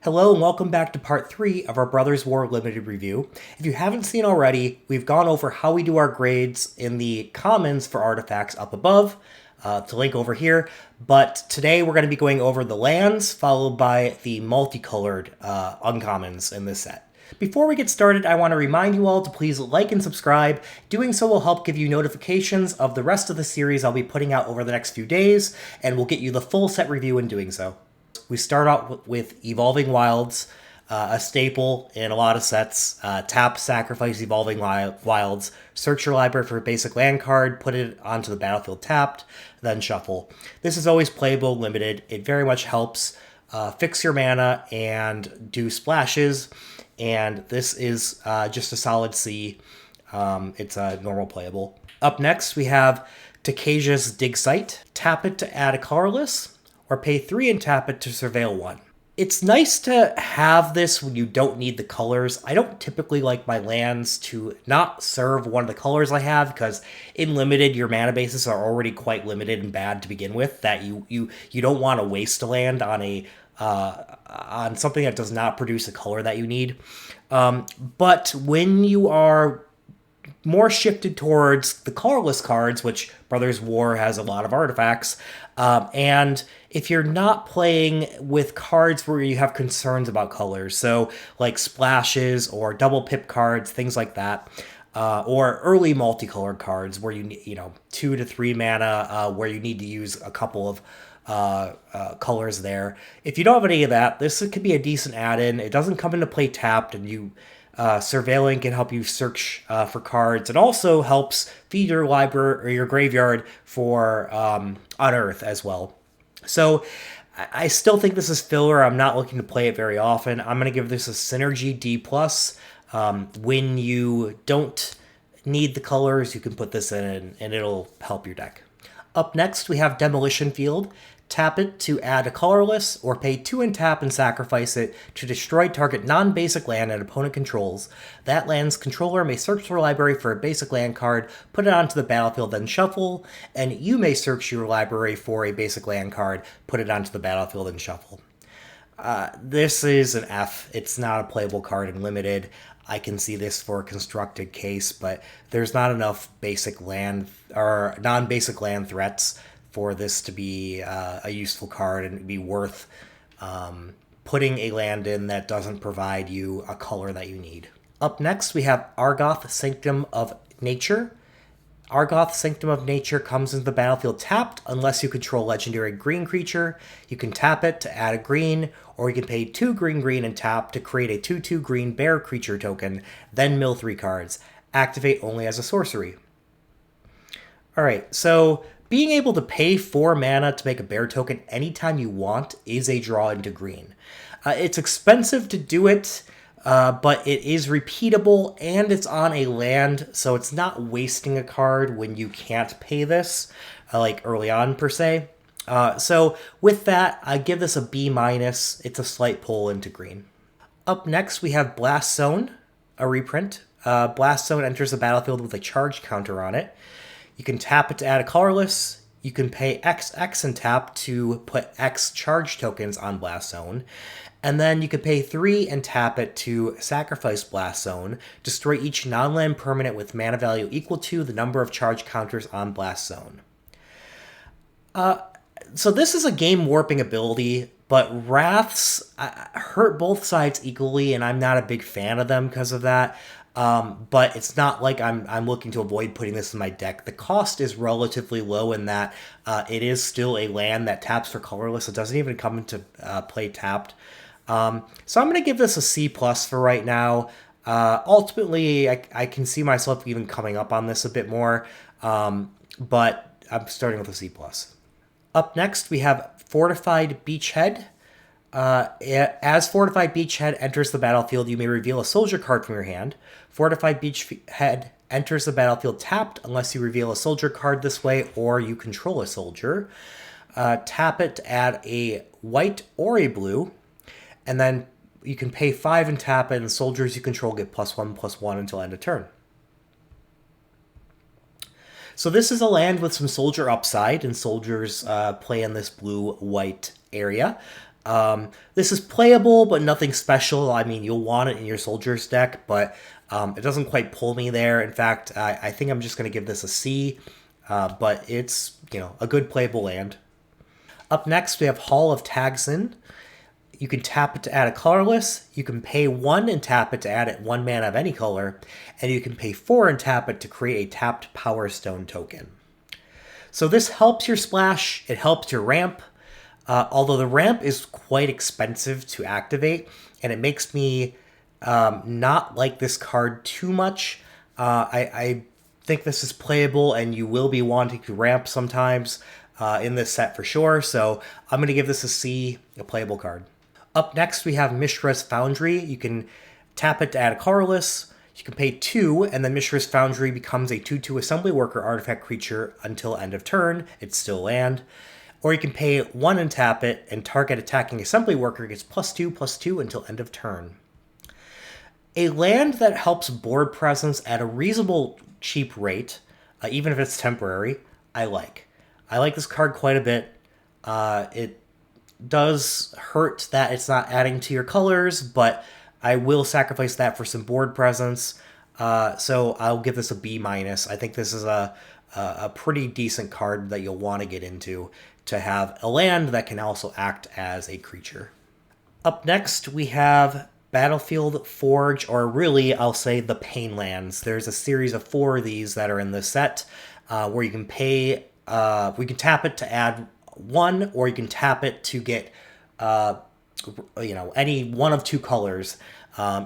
Hello and welcome back to part 3 of our Brothers War Limited review. If you haven't seen already, we've gone over how we do our grades in the commons for artifacts up above, to link over here, but today we're going to be going over the lands, followed by the multicolored uncommons in this set. Before we get started, I want to remind you all to please like and subscribe. Doing so will help give you notifications of the rest of the series I'll be putting out over the next few days, and will get you the full set review in doing so. We start out with Evolving Wilds, a staple in a lot of sets. Tap, sacrifice Evolving Wilds, search your library for a basic land card, put it onto the battlefield tapped, then shuffle. This is always playable limited. It very much helps fix your mana and do splashes, and this is just a solid C. It's normal playable. Up next, we have Takesia's Dig Site. Tap it to add a colorless, or pay 3 and tap it to surveil 1. It's nice to have this when you don't need the colors. I don't typically like my lands to not serve one of the colors I have, because in limited, your mana bases are already quite limited and bad to begin with, that you don't want to waste a land on a on something that does not produce a color that you need. But when you are more shifted towards the colorless cards, which Brothers War has a lot of artifacts, and if you're not playing with cards where you have concerns about colors, so like splashes or double pip cards, things like that, or early multicolored cards where you need, 2 to 3 mana, where you need to use a couple of colors there. If you don't have any of that, this could be a decent add-in. It doesn't come into play tapped, and surveilling can help you search for cards. It also helps feed your library or your graveyard for Unearth as well. So I still think this is filler. I'm not looking to play it very often. I'm going to give this a Synergy D+. When you don't need the colors, you can put this in and it'll help your deck. Up next, we have Demolition Field. Tap it to add a colorless, or pay 2 and tap and sacrifice it to destroy target non-basic land an opponent controls. That land's controller may search their library for a basic land card, put it onto the battlefield, then shuffle, and you may search your library for a basic land card, put it onto the battlefield, and shuffle. This is an F. It's not a playable card in limited. I can see this for a constructed case, but there's not enough basic land or non-basic land threats for this to be a useful card and be worth putting a land in that doesn't provide you a color that you need. Up next, we have Argoth, Sanctum of Nature. Argoth, Sanctum of Nature comes into the battlefield tapped unless you control legendary green creature. You can tap it to add a green, or you can pay 2 green and tap to create a 2/2 green bear creature token, then mill 3 cards. Activate only as a sorcery. Alright, so being able to pay 4 mana to make a bear token anytime you want is a draw into green. It's expensive to do it, but it is repeatable, and it's on a land, so it's not wasting a card when you can't pay this, like early on per se. So with that, I give this a B-. It's a slight pull into green. Up next, we have Blast Zone, a reprint. Blast Zone enters the battlefield with a charge counter on it. You can tap it to add a colorless. You can pay XX and tap to put X charge tokens on Blast Zone. And then you can pay 3 and tap it to sacrifice Blast Zone. Destroy each non-land permanent with mana value equal to the number of charge counters on Blast Zone. So this is a game warping ability, but Wraths hurt both sides equally, and I'm not a big fan of them because of that. But it's not like I'm looking to avoid putting this in my deck. The cost is relatively low in that it is still a land that taps for colorless. It doesn't even come into play tapped. So I'm going to give this a C+ for right now. Ultimately, I can see myself even coming up on this a bit more, but I'm starting with a C+. Up next, we have Fortified Beachhead. As Fortified Beachhead enters the battlefield, you may reveal a soldier card from your hand. Fortified Beachhead enters the battlefield tapped unless you reveal a soldier card this way or you control a soldier. Tap it to add a white or a blue, and then you can pay 5 and tap it, and soldiers you control get +1/+1 until end of turn. So this is a land with some soldier upside, and soldiers play in this blue-white area. This is playable, but nothing special. I mean, you'll want it in your soldiers deck, but it doesn't quite pull me there. In fact, I think I'm just going to give this a C, but it's, a good playable land. Up next, we have Hall of Tagsin. You can tap it to add a colorless, you can pay 1 and tap it to add it 1 mana of any color, and you can pay 4 and tap it to create a tapped Power Stone token. So this helps your splash, it helps your ramp, although the ramp is quite expensive to activate, and it makes me not like this card too much. I think this is playable, and you will be wanting to ramp sometimes in this set for sure, so I'm going to give this a C, a playable card. Up next, we have Mistress Foundry. You can tap it to add a colorless. You can pay 2, and then Mistress Foundry becomes a 2/2 Assembly Worker artifact creature until end of turn. It's still land. Or you can pay 1 and tap it, and target attacking Assembly Worker gets +2/+2 until end of turn. A land that helps board presence at a reasonable cheap rate, even if it's temporary, I like. I like this card quite a bit. It does hurt that it's not adding to your colors, but I will sacrifice that for some board presence. So I'll give this a B-. I think this is a pretty decent card that you'll want to get into to have a land that can also act as a creature. Up next, we have Battlefield Forge, or really, I'll say the Pain Lands. There's a series of 4 of these that are in this set, where you can pay, we can tap it to add 1, or you can tap it to get, any one of 2 colors.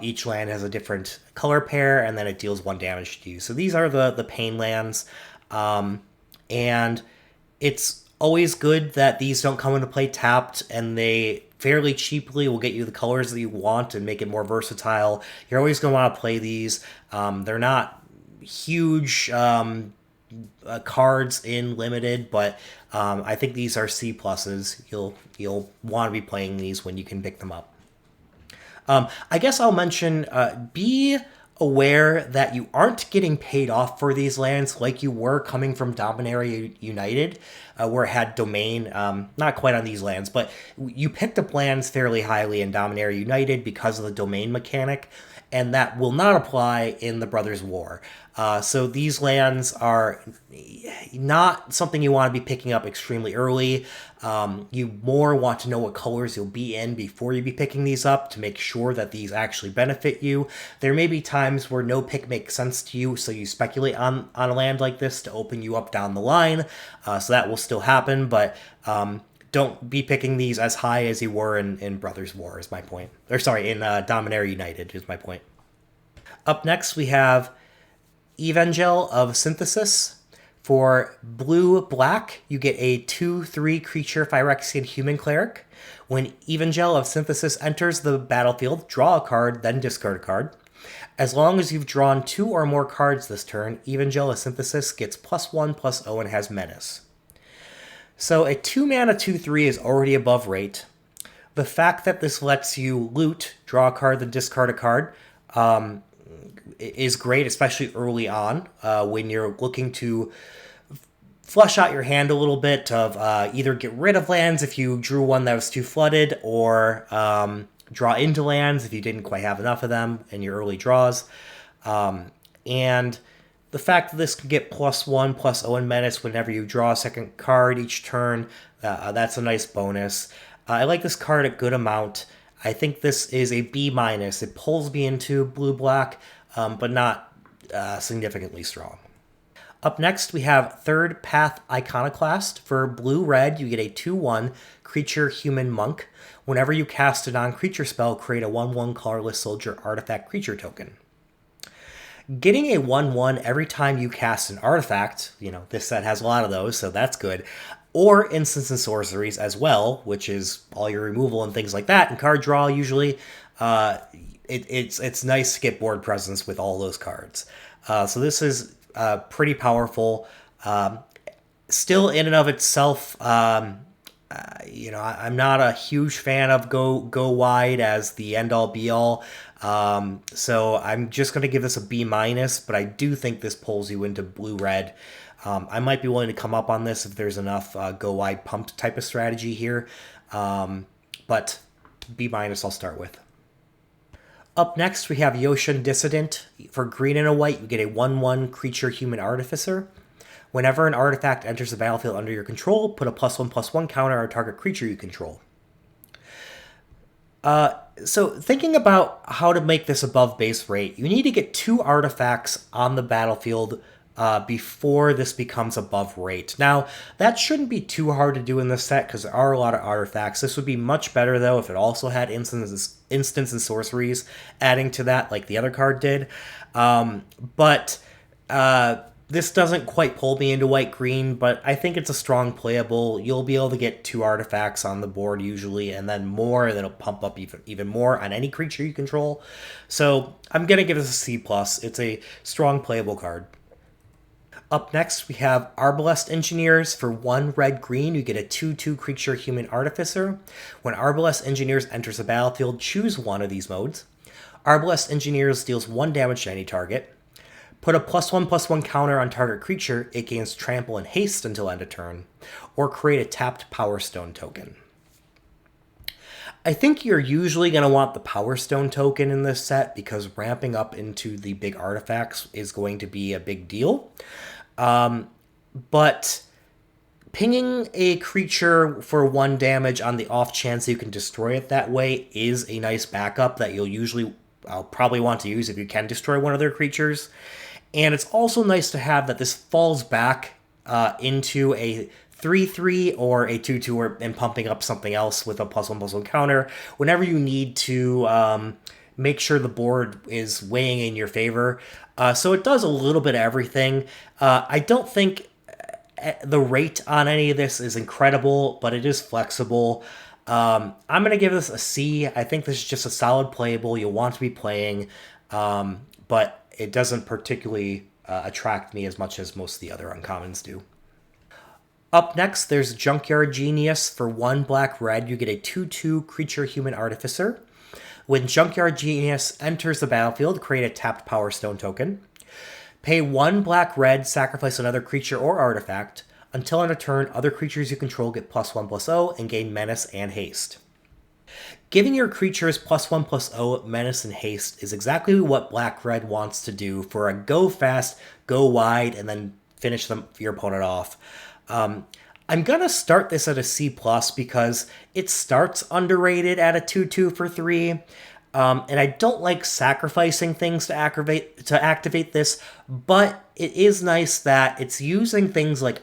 Each land has a different color pair, and then it deals 1 damage to you. So these are the Pain Lands, and it's always good that these don't come into play tapped, and they fairly cheaply will get you the colors that you want and make it more versatile. You're always going to want to play these. They're not huge cards in limited, but I think these are C pluses. You'll want to be playing these when you can pick them up. I guess I'll mention, be aware that you aren't getting paid off for these lands like you were coming from Dominaria United, where it had domain, not quite on these lands, but you picked up lands fairly highly in Dominaria United because of the domain mechanic, and that will not apply in the Brothers' War. So these lands are not something you want to be picking up extremely early. You more want to know what colors you'll be in before you be picking these up to make sure that these actually benefit you. There may be times where no pick makes sense to you, so you speculate on a land like this to open you up down the line. So that will still happen, but don't be picking these as high as you were in Brothers' War, is my point. Or sorry, in Dominaria United, is my point. Up next, we have Evangel of Synthesis. For blue-black, you get a 2/3 creature Phyrexian human cleric. When Evangel of Synthesis enters the battlefield, draw a card, then discard a card. As long as you've drawn 2 or more cards this turn, Evangel of Synthesis gets +1/+0 and has Menace. So a 2-mana 2/3 is already above rate. The fact that this lets you loot, draw a card, then discard a card, is great, especially early on, when you're looking to flush out your hand a little bit of either get rid of lands if you drew one that was too flooded, or draw into lands if you didn't quite have enough of them in your early draws. And the fact that this can get +1/+0 in Menace whenever you draw a second card each turn, that's a nice bonus. I like this card a good amount. I think this is a B-. It pulls me into blue-black, but not significantly strong. Up next, we have Third Path Iconoclast. For blue-red, you get a 2/1 creature human monk. Whenever you cast a non-creature spell, create a 1/1 colorless soldier artifact creature token. Getting a 1/1 every time you cast an artifact, this set has a lot of those, so that's good, or instants and sorceries as well, which is all your removal and things like that, and card draw usually, it's nice to get board presence with all those cards. So this is pretty powerful. Still in and of itself, I'm not a huge fan of go wide as the end all be all. So I'm just going to give this a B-, but I do think this pulls you into blue-red. I might be willing to come up on this if there's enough go wide pumped type of strategy here. but B- I'll start with. Up next, we have Yoshin Dissident. For green and a white, you get a 1/1 creature human artificer. Whenever an artifact enters the battlefield under your control, put a +1/+1 counter on a target creature you control. So thinking about how to make this above base rate, you need to get 2 artifacts on the battlefield before this becomes above rate. Now, that shouldn't be too hard to do in this set because there are a lot of artifacts. This would be much better, though, if it also had instants and sorceries adding to that like the other card did. This doesn't quite pull me into white-green, but I think it's a strong playable. You'll be able to get 2 artifacts on the board usually, and then more that'll pump up even more on any creature you control. So I'm going to give this a C+. It's a strong playable card. Up next, we have Arbalest Engineers. For 1 red-green, you get a 2/2 creature human artificer. When Arbalest Engineers enters the battlefield, choose one of these modes. Arbalest Engineers deals 1 damage to any target. Put a +1/+1 counter on target creature, it gains trample and haste until end of turn, or create a tapped Power Stone token. I think you're usually going to want the Power Stone token in this set because ramping up into the big artifacts is going to be a big deal. But pinging a creature for 1 damage on the off chance you can destroy it that way is a nice backup that I'll probably want to use if you can destroy one of their creatures. And it's also nice to have that this falls back into a 3/3 or a 2/2 and pumping up something else with a +1/+1 counter whenever you need to make sure the board is weighing in your favor. So it does a little bit of everything. I don't think the rate on any of this is incredible, but it is flexible. I'm going to give this a C. I think this is just a solid playable you'll want to be playing, but it doesn't particularly attract me as much as most of the other uncommons do. Up next, there's Junkyard Genius. For 1 black-red, you get a 2/2 creature human artificer. When Junkyard Genius enters the battlefield, create a tapped Power Stone token. Pay 1 black-red, sacrifice another creature or artifact. Until end of turn, other creatures you control get +1/+0 and gain menace and haste. Giving your creatures +1/+0 menace and haste is exactly what black-red wants to do for a go fast, go wide, and then finish your opponent off. I'm going to start this at a C+ because it starts underrated at a 2/2 for 3. And I don't like sacrificing things to activate this, but it is nice that it's using things like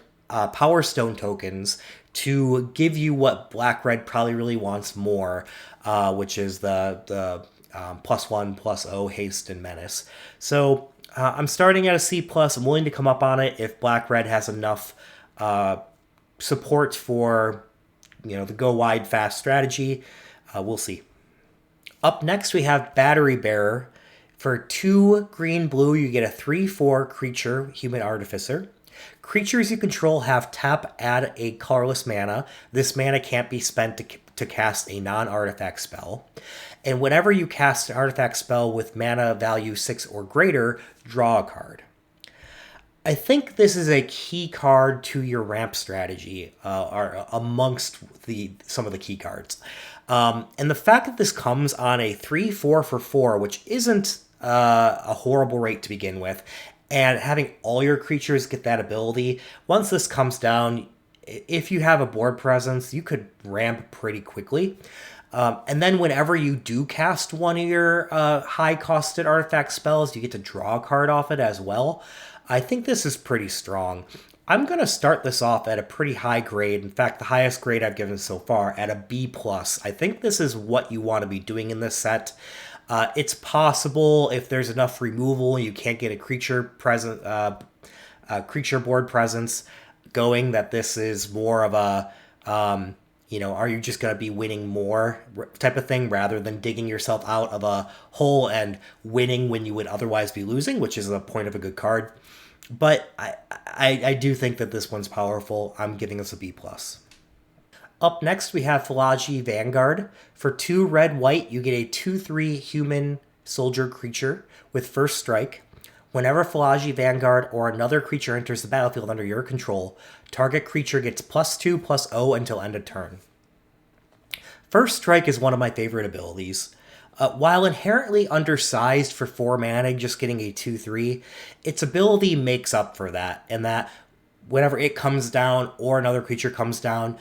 Power Stone tokens to give you what black-red probably really wants more, which is the +1/+0 haste and menace. So I'm starting at a C+. I'm willing to come up on it if black-red has enough support for the go wide fast strategy. We'll see. Up next, we have Battery Bearer. For 2 green-blue, you get a 3/4 creature human artificer. Creatures you control have tap, add a colorless mana. This mana can't be spent to cast a non-artifact spell. And whenever you cast an artifact spell with mana value 6 or greater, draw a card. I think this is a key card to your ramp strategy, or amongst some of the key cards. And the fact that this comes on a 3/4 for 4, which isn't a horrible rate to begin with, and having all your creatures get that ability, once this comes down, if you have a board presence, you could ramp pretty quickly. And then whenever you do cast one of your high-costed artifact spells, you get to draw a card off it as well. I think this is pretty strong. I'm going to start this off at a pretty high grade. In fact, the highest grade I've given so far, at a B+. I think this is what you want to be doing in this set. It's possible if there's enough removal and you can't get a creature board presence going, that this is more of a, are you just going to be winning more type of thing rather than digging yourself out of a hole and winning when you would otherwise be losing, which is the point of a good card. But I do think that this one's powerful. I'm giving this a B+. Up next, we have Familiarize Vanguard. For 2 red-white, you get a 2/3 human soldier creature with first strike. Whenever Familiarize Vanguard or another creature enters the battlefield under your control, target creature gets +2/+0 until end of turn. First Strike is one of my favorite abilities. While inherently undersized for 4 mana, just getting a 2/3, its ability makes up for that, and that whenever it comes down or another creature comes down,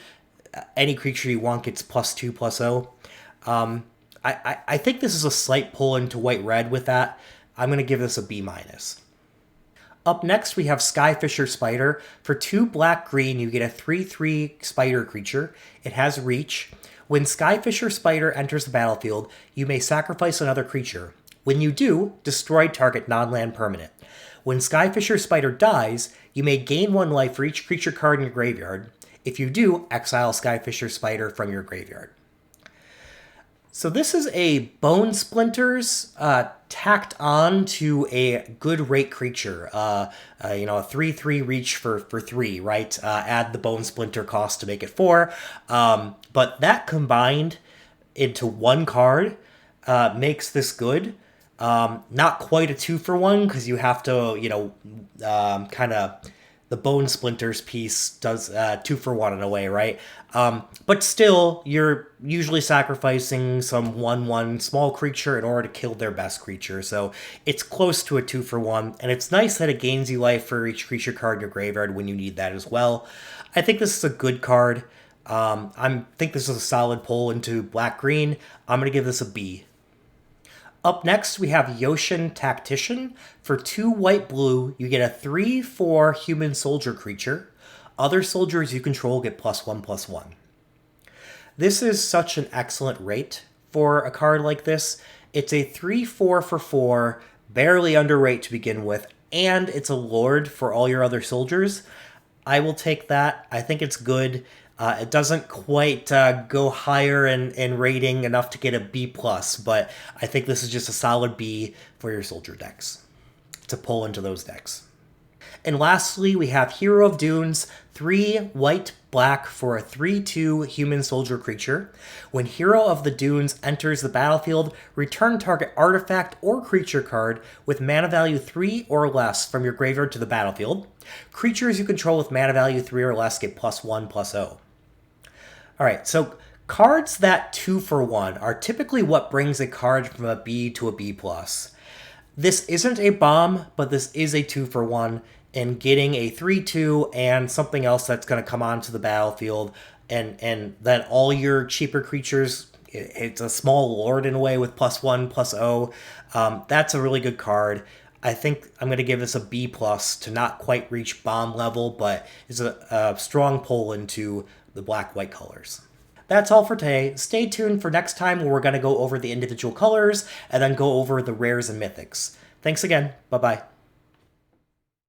any creature you want gets +2/+0. I think this is a slight pull into white-red with that. I'm going to give this a B-. Up next, we have Skyfisher Spider. For 2 black-green, you get a 3/3 spider creature. It has reach. When Skyfisher Spider enters the battlefield, you may sacrifice another creature. When you do, destroy target non-land permanent. When Skyfisher Spider dies, you may gain 1 life for each creature card in your graveyard. If you do, exile Skyfisher Spider from your graveyard. So this is a Bone Splinters tacked on to a good rate creature. A 3/3 reach for 3, right? Add the Bone Splinter cost to make it 4. But that combined into 1 card makes this good. Not quite a 2-for-1 because you have to, kind of... The Bone Splinters piece does 2-for-1 in a way, right? But still, you're usually sacrificing some 1/1 small creature in order to kill their best creature. So it's close to a 2-for-1, and it's nice that it gains you life for each creature card in your graveyard when you need that as well. I think this is a good card. I think this is a solid pull into black-green. I'm going to give this a B. Up next, we have Yoshin Tactician. For 2 white-blue, you get a 3/4 human soldier creature. Other soldiers you control get +1/+1. This is such an excellent rate for a card like this. It's a 3/4 for 4, barely under rate to begin with, and it's a lord for all your other soldiers. I will take that. I think it's good. It doesn't quite go higher in rating enough to get a B+, but I think this is just a solid B for your soldier decks, to pull into those decks. And lastly, we have Hero of Dunes, 3 white-black for a 3/2 human soldier creature. When Hero of the Dunes enters the battlefield, return target artifact or creature card with mana value 3 or less from your graveyard to the battlefield. Creatures you control with mana value 3 or less get +1/+0. Alright, so cards that 2-for-1 are typically what brings a card from a B to a B+. This isn't a bomb, but this is a 2-for-1, and getting a 3/2 and something else that's going to come onto the battlefield, and then all your cheaper creatures, it's a small lord in a way with +1/+0. That's a really good card. I think I'm going to give this a B+, to not quite reach bomb level, but it's a strong pull into the black-white colors. That's all for today. Stay tuned for next time where we're going to go over the individual colors and then go over the rares and mythics. Thanks again. Bye-bye.